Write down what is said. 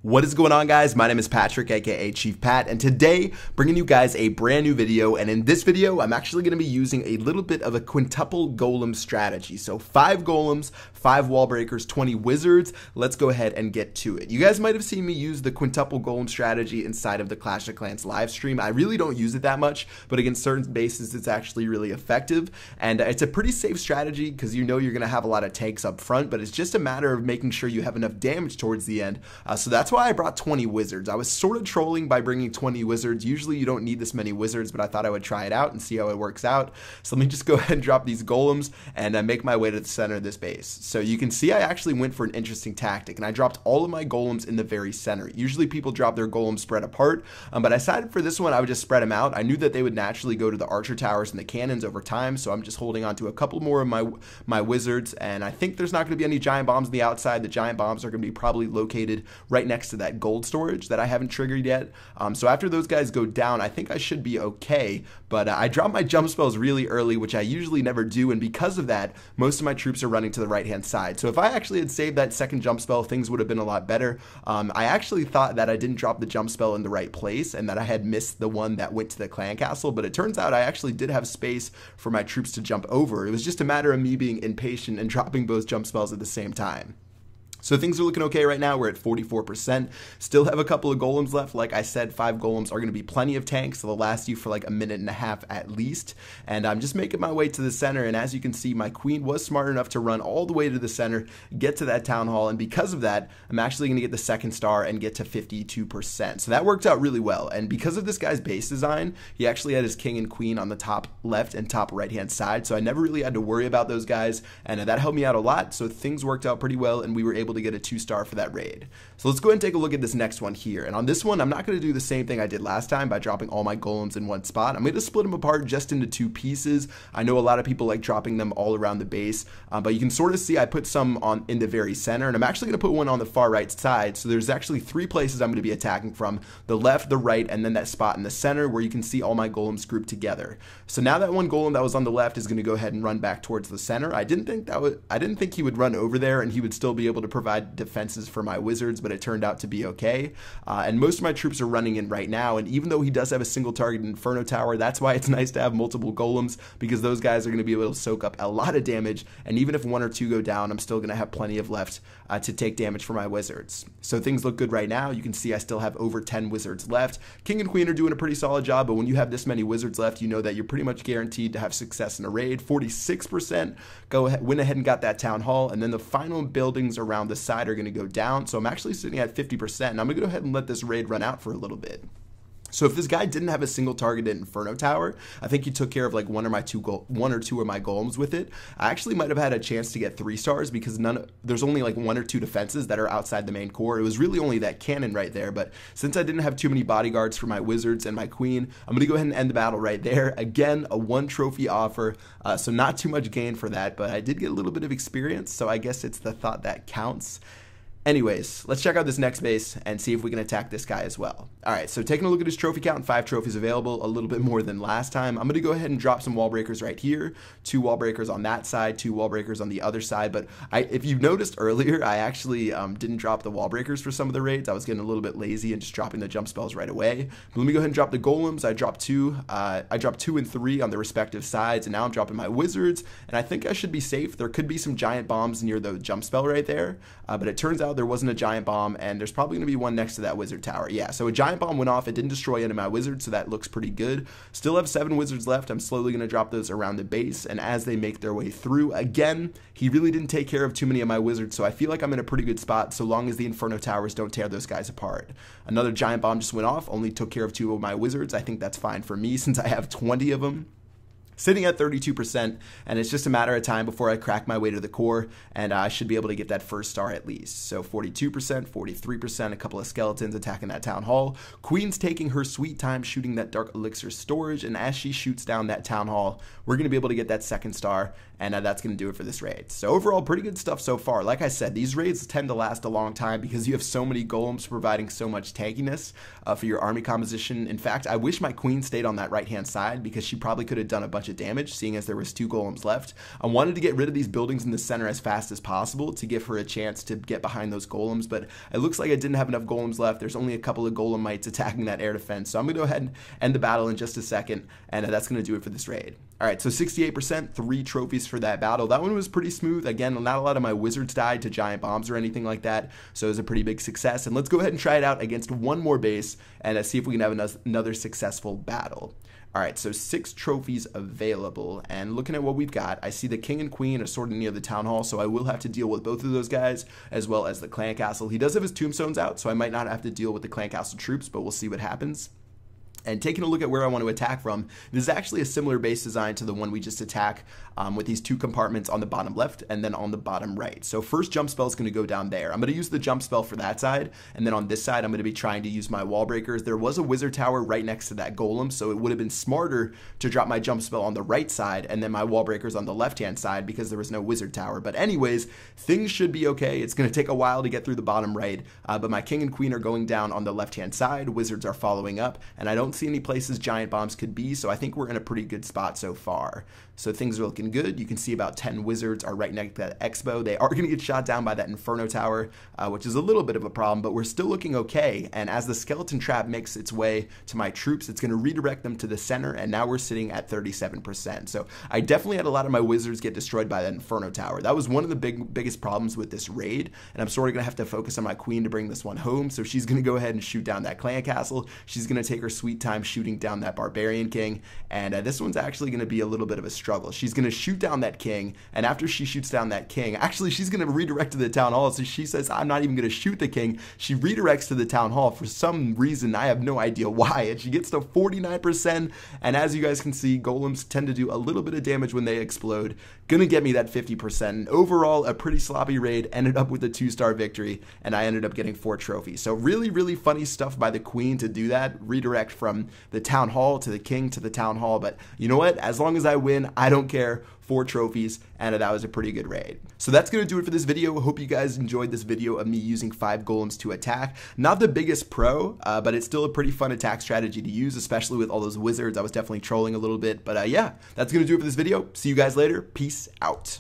What is going on, guys? My name is Patrick, aka Chief Pat, and today bringing you guys a brand new video. And in this video, I'm actually going to be using a little bit of a quintuple golem strategy. So 5 golems, 5 wall breakers, 20 wizards. Let's go ahead and get to it. You guys might have seen me use the quintuple golem strategy inside of the Clash of Clans live stream. I really don't use it that much, but against certain bases, it's actually really effective. And it's a pretty safe strategy because you know you're going to have a lot of tanks up front, but it's just a matter of making sure you have enough damage towards the end. So that's why I brought 20 wizards. I was sort of trolling by bringing 20 wizards. Usually you don't need this many wizards, but I thought I would try it out and see how it works out. So let me just go ahead and drop these golems and make my way to the center of this base. So you can see I actually went for an interesting tactic, and I dropped all of my golems in the very center. Usually people drop their golems spread apart, but I decided for this one I would just spread them out. I knew that they would naturally go to the archer towers and the cannons over time, so I'm just holding on to a couple more of my wizards, and I think there's not going to be any giant bombs on the outside. The giant bombs are going to be probably located right next to that gold storage that I haven't triggered yet. So after those guys go down, I think I should be okay, but I dropped my jump spells really early, which I usually never do, and because of that, most of my troops are running to the right hand side. So if I actually had saved that second jump spell, things would have been a lot better. I actually thought that I didn't drop the jump spell in the right place and that I had missed the one that went to the clan castle, but it turns out I actually did have space for my troops to jump over. It was just a matter of me being impatient and dropping both jump spells at the same time. So things are looking okay right now. We're at 44%. Still have a couple of golems left. Like I said, 5 golems are going to be plenty of tanks. So they'll last you for like a minute and a half at least. And I'm just making my way to the center. And as you can see, my queen was smart enough to run all the way to the center, get to that town hall. And because of that, I'm actually going to get the second star and get to 52%. So that worked out really well. And because of this guy's base design, he actually had his king and queen on the top left and top right hand side. So I never really had to worry about those guys. And that helped me out a lot. So things worked out pretty well, and we were able to get a 2-star for that raid. So let's go ahead and take a look at this next one here. And on this one, I'm not going to do the same thing I did last time by dropping all my golems in one spot. I'm going to split them apart just into 2 pieces. I know a lot of people like dropping them all around the base, but you can sort of see I put some on in the very center, and I'm actually going to put one on the far right side. So there's actually 3 places I'm going to be attacking from: the left, the right, and then that spot in the center where you can see all my golems grouped together. So now that one golem that was on the left is going to go ahead and run back towards the center. I didn't think he would run over there and he would still be able to provide defenses for my wizards, but it turned out to be okay. And most of my troops are running in right now, and even though he does have a single target Inferno Tower, that's why it's nice to have multiple golems, because those guys are going to be able to soak up a lot of damage, and even if 1 or 2 go down, I'm still going to have plenty of left to take damage for my wizards. So things look good right now. You can see I still have over 10 wizards left. King and queen are doing a pretty solid job, but when you have this many wizards left, you know that you're pretty much guaranteed to have success in a raid. 46%. Went ahead and got that town hall, and then the final buildings around the side are going to go down. So I'm actually sitting at 50%, and I'm going to go ahead and let this raid run out for a little bit. So if this guy didn't have a single targeted Inferno Tower, I think he took care of like one or two of my golems with it. I actually might have had a chance to get 3 stars because there's only like 1 or 2 defenses that are outside the main core. It was really only that cannon right there, but since I didn't have too many bodyguards for my wizards and my queen, I'm going to go ahead and end the battle right there. Again, a 1 trophy offer, so not too much gain for that, but I did get a little bit of experience, so I guess it's the thought that counts. Anyways, let's check out this next base and see if we can attack this guy as well. Alright, so taking a look at his trophy count, 5 trophies available, a little bit more than last time. I'm going to go ahead and drop some wall breakers right here, 2 wall breakers on that side, 2 wall breakers on the other side, but if you've noticed earlier, I actually didn't drop the wall breakers for some of the raids. I was getting a little bit lazy and just dropping the jump spells right away. But let me go ahead and drop the golems. I dropped 2 and 3 on the respective sides, and now I'm dropping my wizards, and I think I should be safe. There could be some giant bombs near the jump spell right there, but it turns out there wasn't a giant bomb, and there's probably going to be one next to that wizard tower. Yeah, so a giant bomb went off. It didn't destroy any of my wizards, so that looks pretty good. Still have 7 wizards left. I'm slowly going to drop those around the base, and as they make their way through, again, he really didn't take care of too many of my wizards, so I feel like I'm in a pretty good spot so long as the Inferno Towers don't tear those guys apart. Another giant bomb just went off, only took care of 2 of my wizards. I think that's fine for me since I have 20 of them. Sitting at 32%, and it's just a matter of time before I crack my way to the core, and I should be able to get that first star at least. So 42%, 43%, a couple of skeletons attacking that town hall. Queen's taking her sweet time shooting that dark elixir storage, and as she shoots down that town hall, we're going to be able to get that second star, and that's going to do it for this raid. So overall, pretty good stuff so far. Like I said, these raids tend to last a long time because you have so many golems providing so much tankiness for your army composition. In fact, I wish my queen stayed on that right-hand side because she probably could have done a bunch bunch of damage, seeing as there was 2 golems left. I wanted to get rid of these buildings in the center as fast as possible to give her a chance to get behind those golems, but it looks like I didn't have enough golems left. There's only a couple of golemites attacking that air defense, so I'm going to go ahead and end the battle in just a second, and that's going to do it for this raid. Alright, so 68%, 3 trophies for that battle. That one was pretty smooth. Again, not a lot of my wizards died to giant bombs or anything like that, so it was a pretty big success. And let's go ahead and try it out against one more base and see if we can have another successful battle. Alright, so 6 trophies available, and looking at what we've got, I see the king and queen are sort of near the town hall, so I will have to deal with both of those guys, as well as the clan castle. He does have his tombstones out, so I might not have to deal with the clan castle troops, but we'll see what happens. And taking a look at where I want to attack from, this is actually a similar base design to the one we just attacked with these 2 compartments on the bottom left and then on the bottom right. So first jump spell is going to go down there. I'm going to use the jump spell for that side, and then on this side I'm going to be trying to use my wall breakers. There was a wizard tower right next to that golem, so it would have been smarter to drop my jump spell on the right side and then my wall breakers on the left hand side because there was no wizard tower. But anyways, things should be okay. It's going to take a while to get through the bottom right, but my king and queen are going down on the left hand side. Wizards are following up, and I don't see any places giant bombs could be, so I think we're in a pretty good spot so far. So things are looking good. You can see about 10 wizards are right next to that expo. They are going to get shot down by that inferno tower, which is a little bit of a problem, but we're still looking okay. And as the skeleton trap makes its way to my troops, it's going to redirect them to the center, and now we're sitting at 37%. So I definitely had a lot of my wizards get destroyed by that inferno tower. That was one of the biggest problems with this raid, and I'm sort of going to have to focus on my queen to bring this one home. So she's going to go ahead and shoot down that clan castle. She's going to take her sweet time shooting down that barbarian king, and this one's actually going to be a little bit of a struggle. She's going to shoot down that king, and after she shoots down that king, actually she's going to redirect to the town hall. So she says, I'm not even going to shoot the king. She redirects to the town hall for some reason. I have no idea why, and she gets to 49%, and as you guys can see, golems tend to do a little bit of damage when they explode. Gonna get me that 50%. Overall, a pretty sloppy raid, ended up with a 2-star victory, and I ended up getting 4 trophies. So really, really funny stuff by the queen to do that, redirect from the town hall to the king to the town hall. But you know what? As long as I win, I don't care. 4 trophies, and that was a pretty good raid. So that's going to do it for this video. Hope you guys enjoyed this video of me using 5 golems to attack. Not the biggest pro, but it's still a pretty fun attack strategy to use, especially with all those wizards. I was definitely trolling a little bit, but yeah, that's going to do it for this video. See you guys later. Peace out.